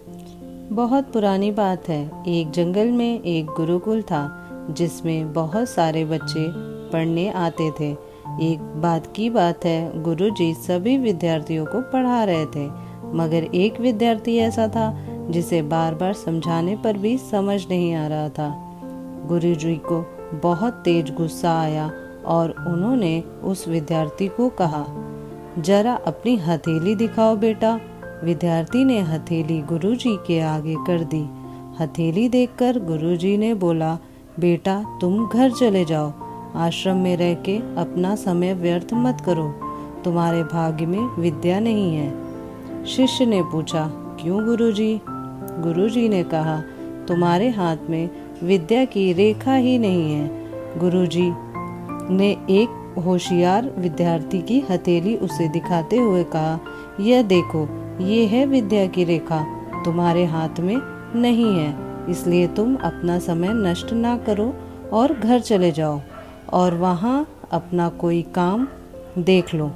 बहुत पुरानी बात है। एक जंगल में एक गुरुकुल था जिसमें बहुत सारे बच्चे पढ़ने आते थे। एक बात की बात है, गुरुजी सभी विद्यार्थियों को पढ़ा रहे थे, मगर एक विद्यार्थी ऐसा था जिसे बार बार समझाने पर भी समझ नहीं आ रहा था। गुरुजी को बहुत तेज गुस्सा आया और उन्होंने उस विद्यार्थी को कहा, जरा अपनी हथेली दिखाओ बेटा। विद्यार्थी ने हथेली गुरुजी के आगे कर दी। हथेली देखकर गुरुजी ने बोला, बेटा तुम घर चले जाओ, आश्रम में रह के अपना समय व्यर्थ मत करो, तुम्हारे भाग्य में विद्या नहीं है। शिष्य ने पूछा, क्यों गुरुजी? गुरुजी ने कहा, तुम्हारे हाथ में विद्या की रेखा ही नहीं है। गुरुजी ने एक होशियार विद्यार्थी की हथेली उसे दिखाते हुए कहा, यह देखो, ये है विद्या की रेखा, तुम्हारे हाथ में नहीं है, इसलिए तुम अपना समय नष्ट ना करो और घर चले जाओ और वहाँ अपना कोई काम देख लो।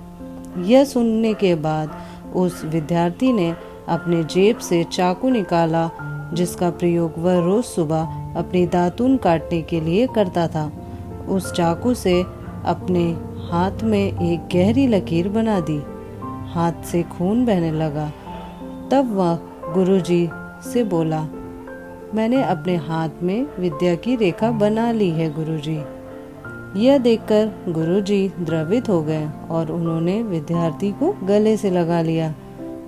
यह सुनने के बाद उस विद्यार्थी ने अपने जेब से चाकू निकाला, जिसका प्रयोग वह रोज सुबह अपनी दातून काटने के लिए करता था। उस चाकू से अपने हाथ में एक गहरी लकीर बना दी। हाथ से खून बहने लगा। तब वह गुरुजी से बोला, मैंने अपने हाथ में विद्या की रेखा बना ली है गुरुजी। यह देखकर गुरुजी द्रवित हो गए और उन्होंने विद्यार्थी को गले से लगा लिया।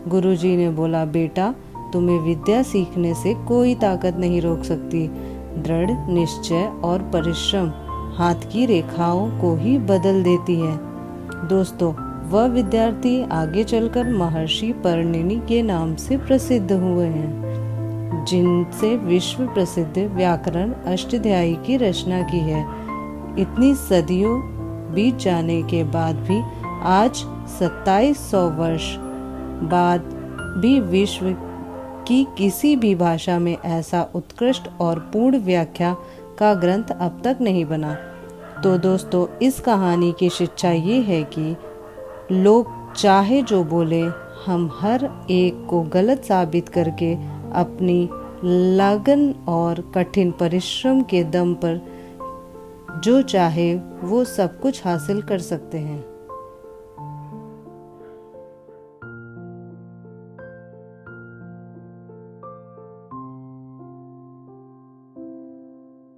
गुरुजी ने बोला, बेटा तुम्हें विद्या सीखने से कोई ताकत नहीं रोक सकती। दृढ़ निश्चय और परिश्रम हाथ की रेखाओं को ही बदल देती है। दोस्तों, वह विद्यार्थी आगे चलकर महर्षि परिणिनि के नाम से प्रसिद्ध हुए हैं, जिनसे विश्व प्रसिद्ध व्याकरण अष्टाध्यायी की रचना की है। इतनी सदियों बीत जाने के बाद भी आज 2700 वर्ष बाद भी विश्व की किसी भी भाषा में ऐसा उत्कृष्ट और पूर्ण व्याख्या का ग्रंथ अब तक नहीं बना। तो दोस्तों, इस कहानी की शिक्षा ये है कि लोग चाहे जो बोले, हम हर एक को गलत साबित करके अपनी लगन और कठिन परिश्रम के दम पर जो चाहे वो सब कुछ हासिल कर सकते हैं।